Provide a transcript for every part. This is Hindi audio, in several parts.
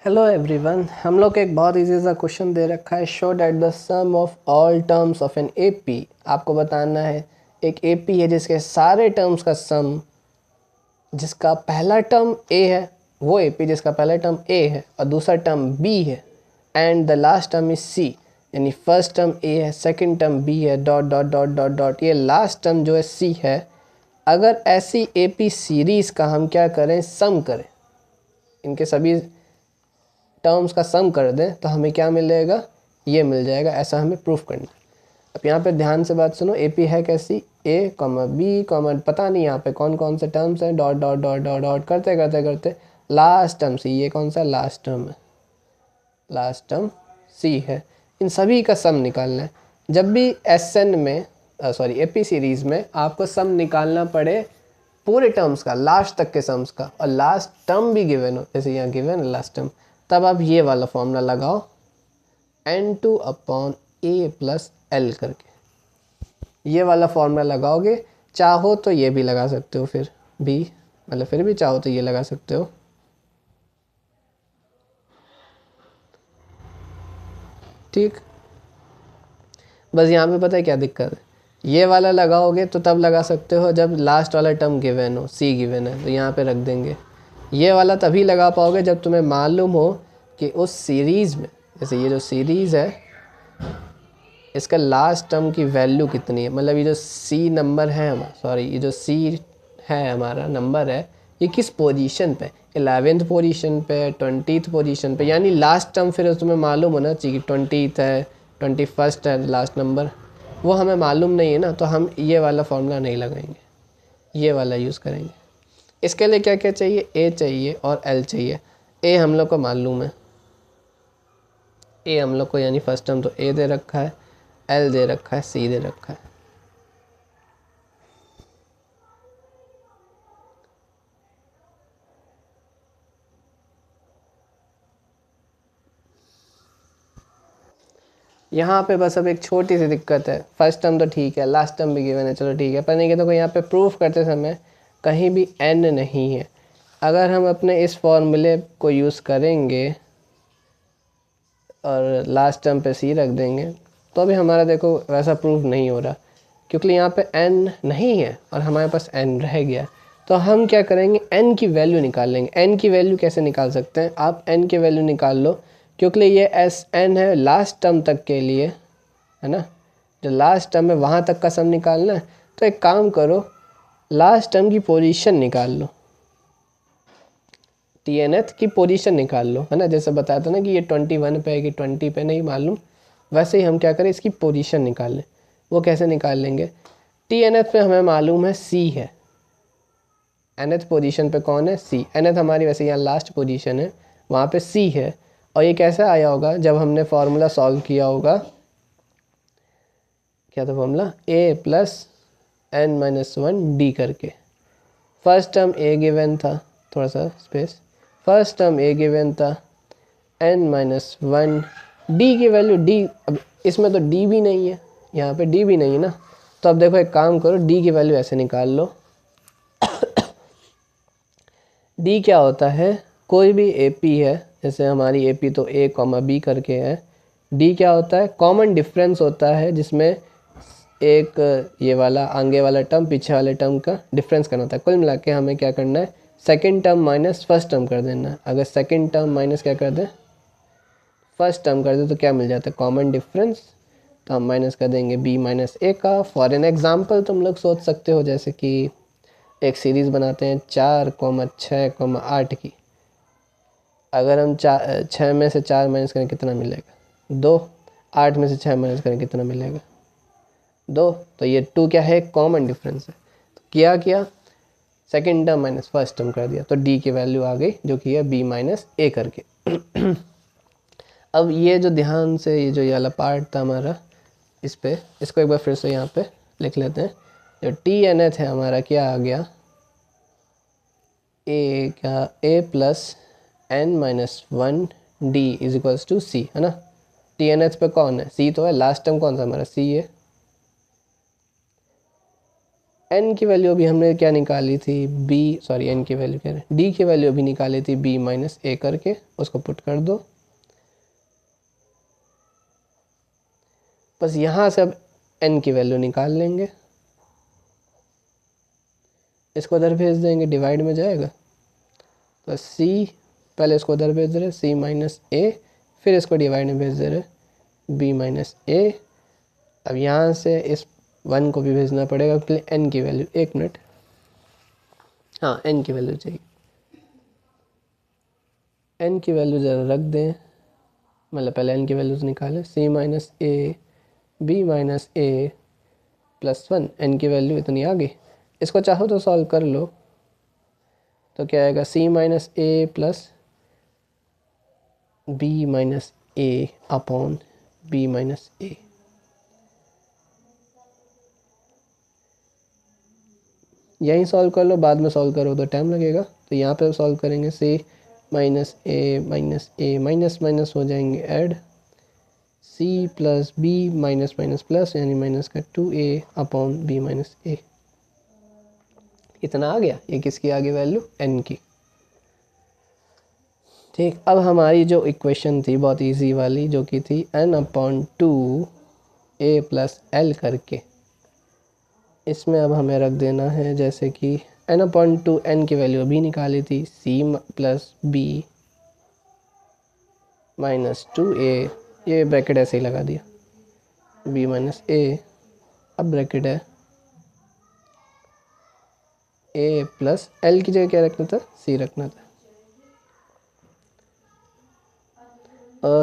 हेलो एवरीवन, हम लोग को एक बहुत इजी सा क्वेश्चन दे रखा है। Show that the sum of all terms of an AP. आपको बताना है एक एपी है जिसके सारे टर्म्स का सम, जिसका पहला टर्म ए है, वो एपी जिसका पहला टर्म ए है और दूसरा टर्म बी है, and the last term is C. यानी फर्स्ट टर्म ए है, सेकंड टर्म बी है, dot dot dot dot dot, ये लास्ट टर्म जो है सी है। अगर ऐसी एपी सीरीज़ का हम क्या करें, सम करें, इनके सभी टर्म्स का सम कर दें तो हमें क्या मिलेगा, ये मिल जाएगा। ऐसा हमें प्रूफ करना है। अब यहाँ पे ध्यान से बात सुनो, एपी है कैसी, ए कॉमा बी कॉमा पता नहीं यहाँ पे कौन कौन से टर्म्स हैं, dot dot dot dot dot करते करते करते लास्ट टर्म सी। ये कौन सा लास्ट टर्म है, लास्ट टर्म सी है। इन सभी का सम निकालना है। जब भी एस एन में एपी सीरीज़ में आपको सम निकालना पड़े पूरे टर्म्स का, लास्ट तक के सम्स का, और लास्ट टर्म भी गिवन हो, जैसे यहाँ गिवन है लास्ट टर्म, तब आप ये वाला फॉर्मूला लगाओ n2 अपॉन ए प्लस एल करके। ये वाला फॉर्मूला लगाओगे, चाहो तो ये भी लगा सकते हो, फिर भी मतलब फिर भी चाहो तो ये लगा सकते हो। ठीक, बस यहाँ पे पता है क्या दिक्कत है, ये वाला लगाओगे तो तब लगा सकते हो जब लास्ट वाला टर्म गिवन हो, सी गिवन है तो यहाँ पे रख देंगे। ये वाला तभी लगा पाओगे जब तुम्हें मालूम हो कि उस सीरीज़ में, जैसे ये जो सीरीज़ है इसका लास्ट टर्म की वैल्यू कितनी है, मतलब ये जो सी नंबर है हमारा, ये जो सी है हमारा नंबर है, ये किस पोजीशन पे, 11th पोजीशन पे, 20th पोजीशन पे। यानी लास्ट टर्म फिर तुम्हें मालूम होना चाहिए कि 20th है, 21st है लास्ट नंबर, वो हमें मालूम नहीं है ना, तो हम ये वाला फॉर्मूला नहीं लगाएंगे, ये वाला यूज़ करेंगे। इसके लिए क्या क्या चाहिए, ए चाहिए और एल चाहिए। ए हम लोग को मालूम है, ए हम लोग को यानी फर्स्ट टर्म तो ए दे रखा है, एल दे रखा है, सी दे रखा है। यहाँ पे बस अब एक छोटी सी दिक्कत है, फर्स्ट टर्म तो ठीक है, लास्ट टर्म भी गिवन है, चलो ठीक है, पर नहीं कहते यहाँ पे प्रूफ करते समय कहीं भी एन नहीं है। अगर हम अपने इस फॉर्मूले को यूज़ करेंगे और लास्ट टर्म पे सी रख देंगे तो भी हमारा देखो वैसा प्रूफ नहीं हो रहा, क्योंकि यहाँ पे एन नहीं है और हमारे पास एन रह गया। तो हम क्या करेंगे, एन की वैल्यू निकाल लेंगे। एन की वैल्यू कैसे निकाल सकते हैं, आप एन की वैल्यू निकाल लो, क्योंकि ये एस एन है लास्ट टर्म तक के लिए, है ना, जो लास्ट टर्म है वहाँ तक का सम निकालना है। तो एक काम करो, लास्ट टर्म की पोजीशन निकाल लो, टी एन एथ की पोजीशन निकाल लो, है ना। जैसे बताया था ना कि ये 21 पे है कि 20 पे, नहीं मालूम, वैसे ही हम क्या करें, इसकी पोजीशन निकाल लें। वो कैसे निकाल लेंगे, टी एन एथ पे हमें मालूम है सी है, एन एथ पोजीशन पे कौन है, सी। एन एथ हमारी वैसे यहाँ लास्ट पोजीशन है, वहाँ पे सी है। और ये कैसे आया होगा, जब हमने फार्मूला सॉल्व किया होगा, क्या था फार्मूला, ए प्लस एन माइनस 1 डी करके। फर्स्ट टर्म ए गिवन था, थोड़ा सा स्पेस, फर्स्ट टर्म ए गिवन था, एन माइनस 1 डी की वैल्यू डी। अब इसमें तो डी भी नहीं है, यहाँ पे डी भी नहीं है ना, तो अब देखो एक काम करो, डी की वैल्यू ऐसे निकाल लो। डी क्या होता है, कोई भी एपी है, जैसे हमारी एपी तो ए कॉमा बी करके है, डी क्या होता है, कॉमन डिफरेंस होता है, जिसमें एक ये वाला आगे वाला टर्म पीछे वाले टर्म का डिफरेंस करना होता है। कुल मिला के हमें क्या करना है, second term minus first term कर देना है। अगर सेकंड टर्म माइनस क्या कर दें, फर्स्ट टर्म कर दे तो क्या मिल जाता है, कॉमन डिफरेंस। तो हम माइनस कर देंगे बी माइनस ए का। फॉर एन एग्जाम्पल तुम लोग सोच सकते हो, जैसे कि एक सीरीज़ बनाते हैं 4,6,8 की। अगर हम 6 में से 4 माइनस करें कितना मिलेगा, 2। 8 में से 6 माइनस करें कितना मिलेगा, 2। तो ये 2 क्या है, कॉमन डिफरेंस है। तो क्या second term minus first term कर दिया, तो डी की वैल्यू आ गई, जो कि है बी माइनस ए करके। अब ये जो ध्यान से ये वाला पार्ट था हमारा, इस पे इसको एक बार फिर से यहाँ पे लिख लेते हैं। जो टी एन एथ है हमारा क्या आ गया, A plus N minus 1 D is equals to C, है ना। टी एन एथ पे कौन है, सी तो है, लास्ट टर्म कौन सा हमारा, सी है। n की वैल्यू भी हमने क्या निकाली थी, n की वैल्यू कह रहे हैं, d की वैल्यू भी निकाली थी b माइनस a करके, उसको पुट कर दो। बस यहाँ से अब n की वैल्यू निकाल लेंगे, इसको उधर भेज देंगे, डिवाइड में जाएगा तो c, पहले इसको उधर भेज दे रहे c माइनस a, फिर इसको डिवाइड में भेज दे रहे b माइनस a। अब यहाँ से इस 1 को भी भेजना पड़ेगा, पहले n की वैल्यू, 1 मिनट, हाँ n की वैल्यू चाहिए, n की वैल्यू ज़रा रख दें, मतलब पहले n की वैल्यूज़ निकालें, c minus a b minus a plus 1, n की वैल्यू इतनी आ गई। इसको चाहो तो सॉल्व कर लो, तो क्या आएगा c minus a plus b minus a upon b minus a। यहीं सॉल्व कर लो, बाद में सॉल्व करो तो टाइम लगेगा, तो यहाँ पे सॉल्व करेंगे, c minus a minus minus हो जाएंगे add, c plus b minus minus plus, यानी माइनस का 2a upon b minus a। इतना आ गया, ये किसकी आ गई वैल्यू, n की। ठीक, अब हमारी जो इक्वेशन थी बहुत इजी वाली, जो कि थी n upon 2a plus l करके, इसमें अब हमें रख देना है जैसे कि n अपॉन 2, n की वैल्यू अभी निकाली थी, c plus b minus 2a, ये ब्रैकेट ऐसे ही लगा दिया, b माइनस a, अब ब्रैकेट है a प्लस l की जगह क्या रखना था, c रखना था।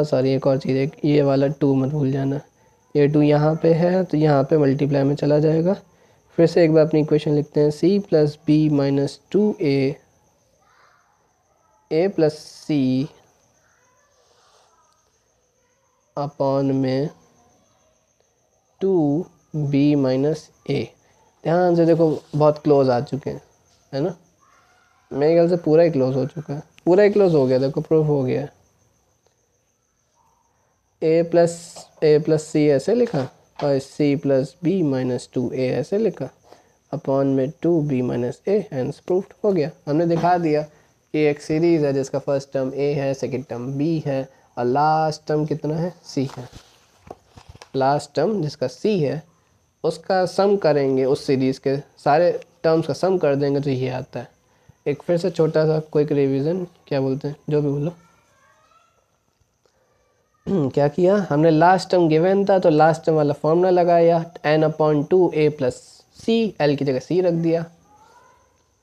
सॉरी, एक और चीज़ है, ये वाला 2 मत भूल जाना, ये 2 यहाँ पे है तो यहाँ पे मल्टीप्लाई में चला जाएगा। फिर से एक बार अपनी इक्वेशन लिखते हैं, c plus b minus 2a a plus c upon में 2b माइनस a। ध्यान से देखो, बहुत क्लोज आ चुके हैं, है ना, मेरे ख्याल से पूरा ही क्लोज हो चुका है, पूरा ही क्लोज हो गया, देखो प्रूफ हो गया। a प्लस सी ऐसे लिखा और c plus b minus 2a ऐसे लिखा अपॉन में 2b minus a, hence proofed हो गया। हमने दिखा दिया कि एक सीरीज़ है जिसका फर्स्ट टर्म a है, सेकंड टर्म b है और लास्ट टर्म कितना है, c है। लास्ट टर्म जिसका c है उसका सम करेंगे, उस सीरीज़ के सारे टर्म्स का सम कर देंगे तो ये आता है। एक फिर से छोटा सा क्विक रिवीजन, क्या बोलते हैं, जो भी बोलो। क्या किया हमने, लास्ट टर्म गिवन था तो लास्ट टर्म वाला फॉर्मूला लगाया, n अपॉन 2a प्लस सी, l की जगह c रख दिया।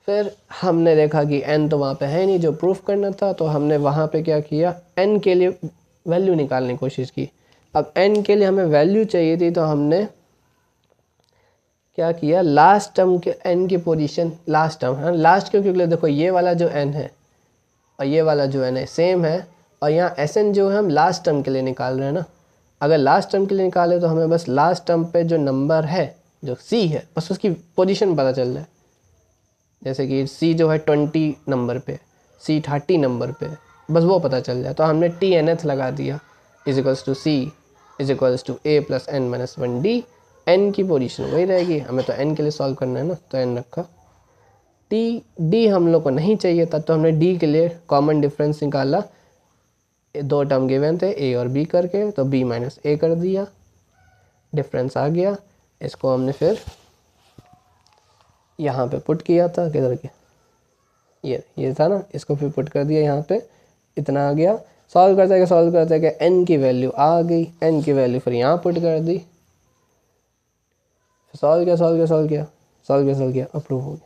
फिर हमने देखा कि n तो वहाँ पे है नहीं जो प्रूफ करना था, तो हमने वहाँ पे क्या किया, n के लिए वैल्यू निकालने की कोशिश की। अब n के लिए हमें वैल्यू चाहिए थी, तो हमने क्या किया, लास्ट टर्म के n की पोजीशन, लास्ट टर्म है लास्ट, क्योंकि देखो ये वाला जो n है और ये वाला जो n है सेम है, और यहाँ Sn जो है हम लास्ट टर्म के लिए निकाल रहे हैं ना। अगर लास्ट टर्म के लिए निकाले तो हमें बस लास्ट टर्म पे जो नंबर है, जो c है, बस उसकी पोजीशन पता चल रहा है। जैसे कि c जो है 20 नंबर पे, c 30 नंबर पे, बस वो पता चल जाए, तो हमने tnth लगा दिया, is equals to c is equals to a plus n minus 1d। n की पोजीशन वही रहेगी, हमें तो n के लिए सॉल्व करना है ना, तो n रखा। d हम लोग को नहीं चाहिए था, तो हमने d के लिए कॉमन डिफरेंस निकाला, 2 टर्म गिवन थे a और b करके, तो b माइनस a कर दिया, डिफरेंस आ गया। इसको हमने फिर यहाँ पे पुट किया था, किधर के, ये था ना, इसको फिर पुट कर दिया यहाँ पे, इतना आ गया। सॉल्व करते कि n की वैल्यू आ गई, n की वैल्यू फिर यहाँ पुट कर दी, सॉल्व किया, अप्रूव हो गया।